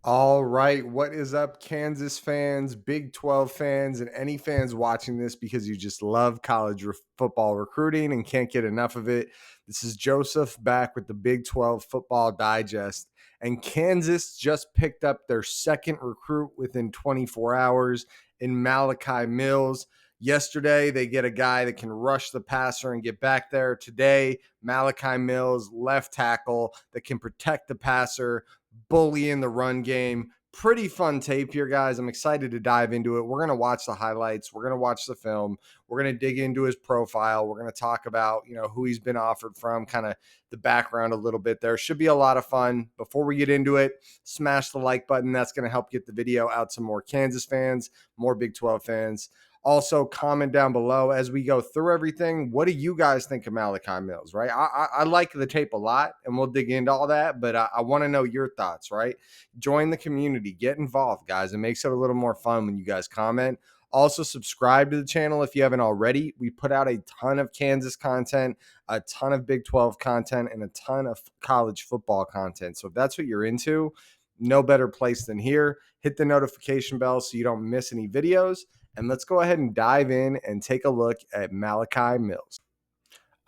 All right, what is up, Kansas fans, Big 12 fans, and any fans watching this because you just love college football recruiting and can't get enough of it? This is Joseph back with the Big 12 Football Digest. And Kansas just picked up their second recruit within 24 hours in Malachi Mills. Yesterday, they get a guy that can rush the passer and get back there. Today, Malachi Mills, left tackle that can protect the passer, bully in the run game. Pretty fun tape here, guys. I'm excited to dive into it. We're going to watch the highlights. We're going to watch the film. We're going to dig into his profile. We're going to talk about, who he's been offered from, kind of the background a little bit there. Should be a lot of fun. Before we get into it, smash the like button. That's going to help get the video out to more Kansas fans, more Big 12 fans. Also, comment down below as we go through everything. What do you guys think of Malachi Mills, right? I like the tape a lot, and we'll dig into all that, but I want to know your thoughts, right? Join the community. Get involved, guys. It makes it a little more fun when you guys comment. Also, subscribe to the channel if you haven't already. We put out a ton of Kansas content, a ton of Big 12 content, and a ton of college football content. So if that's what you're into, no better place than here. Hit the notification bell so you don't miss any videos. And let's go ahead and dive in and take a look at Malachi Mills.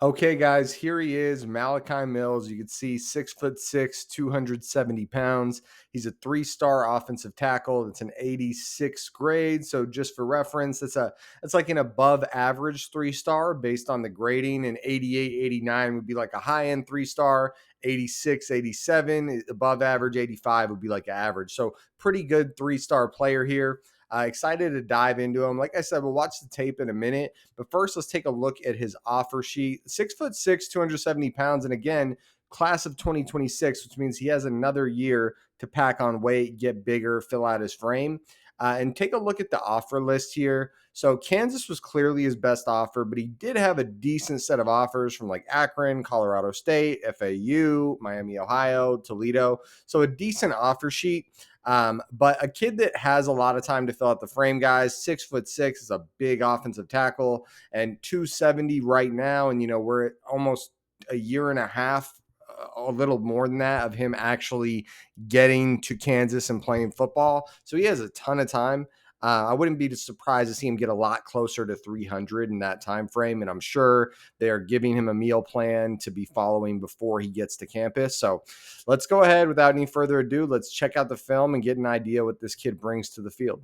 Okay, guys, here he is, Malachi Mills. You can see 6'6", 270 pounds. He's a 3-star offensive tackle. It's an 86 grade. So just for reference, that's like an above average 3-star based on the grading. And 88, 89 would be like a high end 3-star. 86, 87 above average. 85 would be like average. So pretty good 3-star player here. Excited to dive into him. Like I said, we'll watch the tape in a minute. But first, let's take a look at his offer sheet. 6'6", 270 pounds. And again, class of 2026, which means he has another year to pack on weight, get bigger, fill out his frame. And take a look at the offer list here. So Kansas was clearly his best offer, but he did have a decent set of offers from like Akron, Colorado State, FAU, Miami, Ohio, Toledo. So a decent offer sheet. But a kid that has a lot of time to fill out the frame, guys. 6'6" is a big offensive tackle, and 270 right now. And we're at almost a year and a half, a little more than that, of him actually getting to Kansas and playing football. So he has a ton of time. I wouldn't be surprised to see him get a lot closer to 300 in that time frame, and I'm sure they are giving him a meal plan to be following before he gets to campus. So let's go ahead without any further ado. Let's check out the film and get an idea what this kid brings to the field.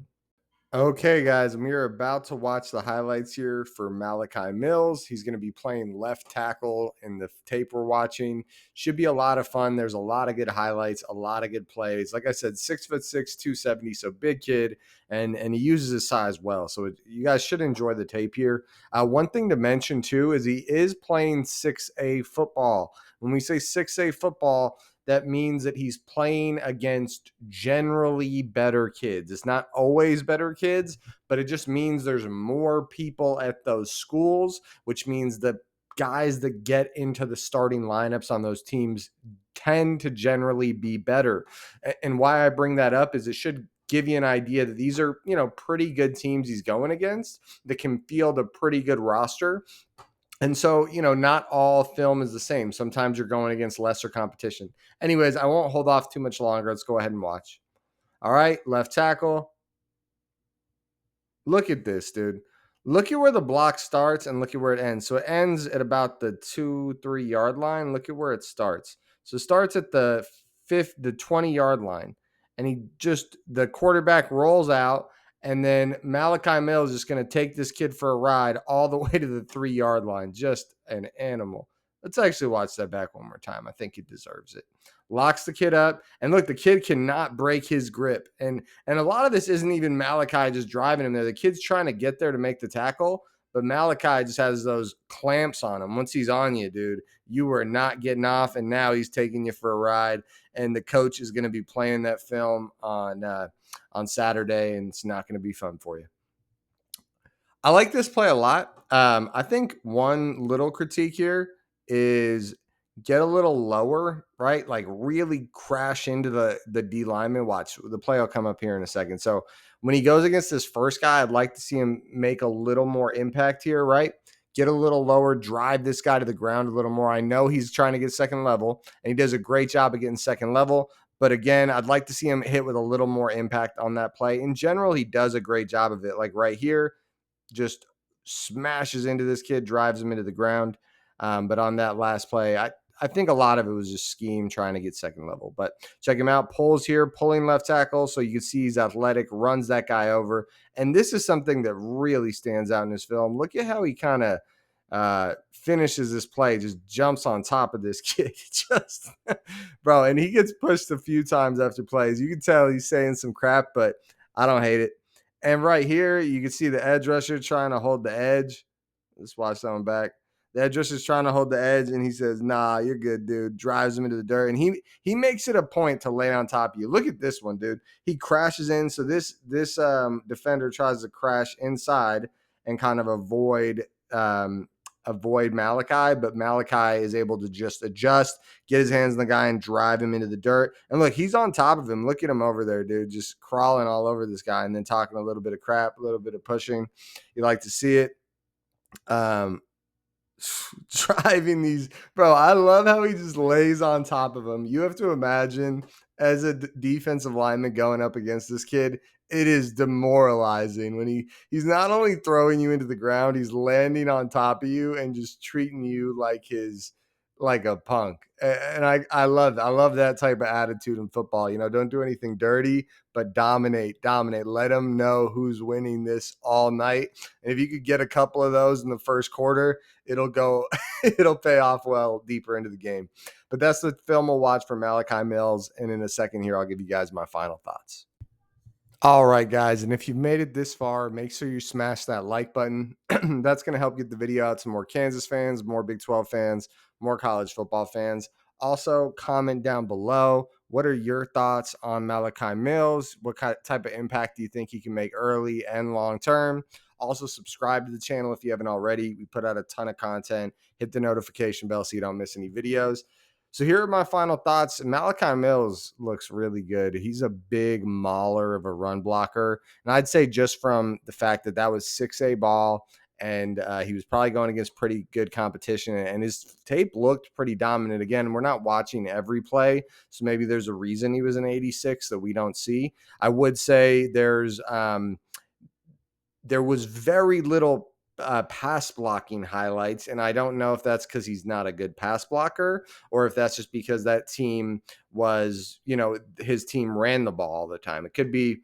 Okay, guys, we're about to watch the highlights here for Malachi Mills. He's going to be playing left tackle in the tape we're watching. Should be a lot of fun. There's a lot of good highlights, a lot of good plays. Like I said, 6'6", 270, so big kid, and he uses his size well. So you guys should enjoy the tape here. One thing to mention, too, is he is playing 6A football. When we say 6A football, that means that he's playing against generally better kids. It's not always better kids, but it just means there's more people at those schools, which means the guys that get into the starting lineups on those teams tend to generally be better. And why I bring that up is it should give you an idea that these are, pretty good teams he's going against that can field a pretty good roster. And so, not all film is the same. Sometimes you're going against lesser competition. Anyways, I won't hold off too much longer. Let's go ahead and watch. All right, left tackle. Look at this, dude. Look at where the block starts and look at where it ends. So it ends at about the 2-3 yard line. Look at where it starts. So it starts at the 20-yard line. And the quarterback rolls out. And then Malachi Mills is just going to take this kid for a ride all the way to the 3-yard line. Just an animal. Let's actually watch that back one more time. I think he deserves it. Locks the kid up. And look, the kid cannot break his grip. And a lot of this isn't even Malachi just driving him there. The kid's trying to get there to make the tackle. But Malachi just has those clamps on him. Once he's on you, dude, you are not getting off. And now he's taking you for a ride. And the coach is going to be playing that film on Saturday, and it's not going to be fun for you. I like this play a lot. I think one little critique here is get a little lower, right? Like really crash into the D lineman. Watch, the play will come up here in a second. So when he goes against this first guy, I'd like to see him make a little more impact here, right? Get a little lower, drive this guy to the ground a little more. I know he's trying to get second level, and he does a great job of getting second level, But again, I'd like to see him hit with a little more impact on that play. In general, he does a great job of it. Like right here, just smashes into this kid, drives him into the ground. But on that last play, I think a lot of it was just scheme trying to get second level. But check him out. Pulls here, pulling left tackle. So you can see he's athletic, runs that guy over. And this is something that really stands out in this film. Look at how he kind of finishes this play, just jumps on top of this kid. Just, bro, and he gets pushed a few times after plays. You can tell he's saying some crap, but I don't hate it. And right here, you can see the edge rusher trying to hold the edge. Let's watch that one back. The edge rusher's trying to hold the edge, and he says, "Nah, you're good, dude." Drives him into the dirt, and he makes it a point to lay on top of you. Look at this one, dude. He crashes in, so this defender tries to crash inside and kind of avoid Malachi, but Malachi is able to just adjust, get his hands on the guy, and drive him into the dirt. And look, he's on top of him. Look at him over there, dude, just crawling all over this guy and then talking a little bit of crap, a little bit of pushing. You like to see it. Driving these, bro. I love how he just lays on top of him. You have to imagine as a defensive lineman going up against this kid, it is demoralizing when he's not only throwing you into the ground, he's landing on top of you and just treating you like a punk. And I love that type of attitude in football. You know, don't do anything dirty, but dominate. Let them know who's winning this all night. And if you could get a couple of those in the first quarter, it'll pay off well deeper into the game. But that's the film we'll watch for Malachi Mills. And in a second here, I'll give you guys my final thoughts. All right, guys. And if you've made it this far, make sure you smash that like button. That's going to help get the video out to more Kansas fans, more Big 12 fans, more college football fans. Also, comment down below. What are your thoughts on Malachi Mills? What type of impact do you think he can make early and long term? Also, subscribe to the channel if you haven't already. We put out a ton of content. Hit the notification bell so you don't miss any videos. So here are my final thoughts. Malachi Mills looks really good. He's a big mauler of a run blocker. And I'd say just from the fact that was 6A ball and he was probably going against pretty good competition and his tape looked pretty dominant. Again, we're not watching every play, so maybe there's a reason he was an 86 that we don't see. I would say there was very little pass blocking highlights. And I don't know if that's because he's not a good pass blocker or if that's just because that team was, his team ran the ball all the time. It could be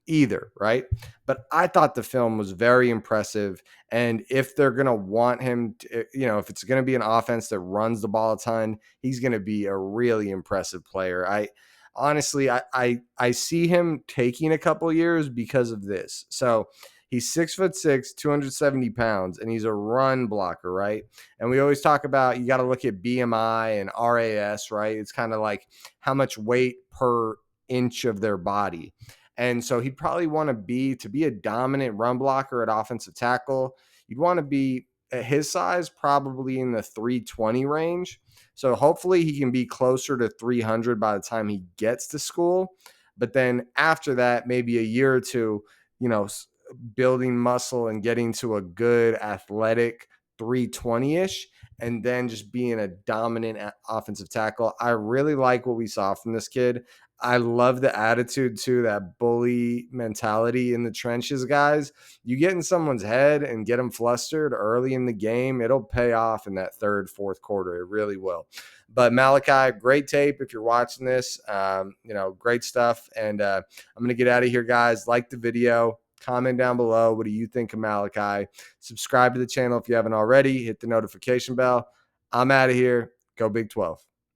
either, right? But I thought the film was very impressive. And if they're going to want him to, if it's going to be an offense that runs the ball a ton, he's going to be a really impressive player. Honestly, I see him taking a couple years because of this. So he's 6'6", 270 pounds, and he's a run blocker, right? And we always talk about, you got to look at BMI and RAS, right? It's kind of like how much weight per inch of their body. And so he'd probably want to be a dominant run blocker at offensive tackle. You'd want to be at his size, probably in the 320 range. So hopefully he can be closer to 300 by the time he gets to school. But then after that, maybe a year or two, building muscle and getting to a good athletic 320-ish and then just being a dominant offensive tackle. I really like what we saw from this kid. I love the attitude too, that bully mentality in the trenches, guys. You get in someone's head and get them flustered early in the game, it'll pay off in that third, fourth quarter. It really will. But Malachi, great tape if you're watching this. Great stuff. And I'm going to get out of here, guys. Like the video. Comment down below. What do you think of Malachi? Subscribe to the channel if you haven't already. Hit the notification bell. I'm out of here. Go Big 12.